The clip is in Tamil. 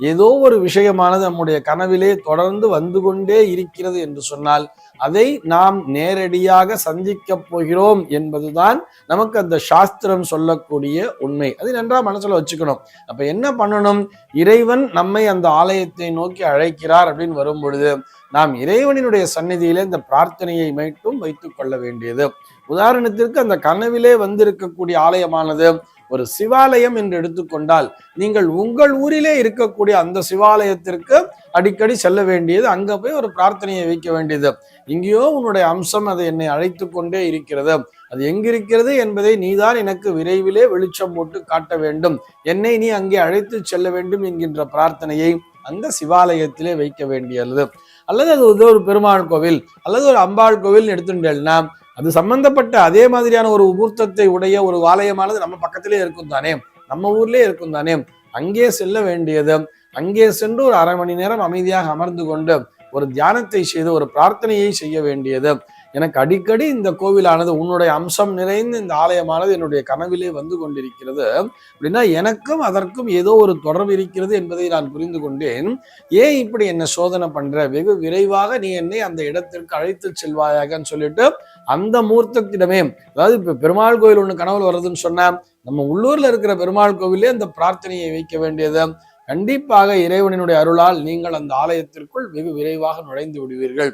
ஏதோ ஒரு விஷயமானது நம்முடைய கனவிலே தொடர்ந்து வந்து கொண்டே இருக்கிறது என்று சொன்னால் அதை நாம் நேரடியாக சந்திக்க போகிறோம் என்பதுதான் நமக்கு அந்த சாஸ்திரம் சொல்லக்கூடிய உண்மை. அது நன்றாக மனசுல வச்சுக்கணும். அப்ப என்ன பண்ணணும்? இறைவன் நம்மை அந்த ஆலயத்தை நோக்கி அழைக்கிறார் அப்படின்னு வரும் பொழுது நாம் இறைவனினுடைய சந்நிதியிலே இந்த பிரார்த்தனையை மட்டும் வைத்துக் கொள்ள வேண்டியது. உதாரணத்திற்கு அந்த கனவிலே வந்திருக்கக்கூடிய ஆலயமானது ஒரு சிவாலயம் என்று எடுத்துக்கொண்டால், நீங்கள் உங்கள் ஊரிலே இருக்கக்கூடிய அந்த சிவாலயத்திற்கு அடிக்கடி செல்ல வேண்டியது, அங்க போய் ஒரு பிரார்த்தனையை வைக்க வேண்டியது. இங்கேயோ உன்னுடைய அம்சம் அதை என்னை அழைத்து கொண்டே இருக்கிறது, அது எங்கிருக்கிறது என்பதை நீதான் எனக்கு விரைவிலே வெளிச்சம் போட்டு காட்ட வேண்டும், என்னை நீ அங்கே அழைத்து செல்ல வேண்டும் என்கின்ற பிரார்த்தனையை அந்த சிவாலயத்திலே வைக்க வேண்டியது. அல்லது அது ஒரு பெருமாள் கோவில் அல்லது ஒரு அம்பாள் கோவில் எடுத்துட்டேன்னா அது சம்பந்தப்பட்ட அதே மாதிரியான ஒரு உபூர்த்தத்தை உடைய ஒரு ஆலயமானது நம்ம பக்கத்திலே இருக்கும் தானே, நம்ம ஊர்லயே இருக்கும் தானே, அங்கே செல்ல வேண்டியது. அங்கே சென்று ஒரு அரை மணி நேரம் அமைதியாக அமர்ந்து கொண்டு ஒரு தியானத்தை செய்து ஒரு பிரார்த்தனையை செய்ய வேண்டியது. எனக்கு அடிக்கடி இந்த கோவிலானது உன்னுடைய அம்சம் நிறைந்த இந்த ஆலயமானது என்னுடைய கனவிலே வந்து கொண்டிருக்கிறது அப்படின்னா எனக்கும் அதற்கும் ஏதோ ஒரு தொடர்பு இருக்கிறது என்பதை நான் புரிந்து கொண்டேன். ஏன் இப்படி என்ன சோதனை பண்ற, வெகு விரைவாக நீ என்னை அந்த இடத்திற்கு அழைத்து செல்வாயாகன்னு சொல்லிட்டு அந்த மூர்த்தத்திடமே, அதாவது இப்ப பெருமாள் கோவில் ஒண்ணு கனவுல வர்றதுன்னு சொன்னா நம்ம உள்ளூர்ல இருக்கிற பெருமாள் கோவிலே அந்த பிரார்த்தனையை வைக்க வேண்டியது. கண்டிப்பாக இறைவனினுடைய அருளால் நீங்கள் அந்த ஆலயத்திற்குள் வெகு விரைவாக நுழைந்து விடுவீர்கள்.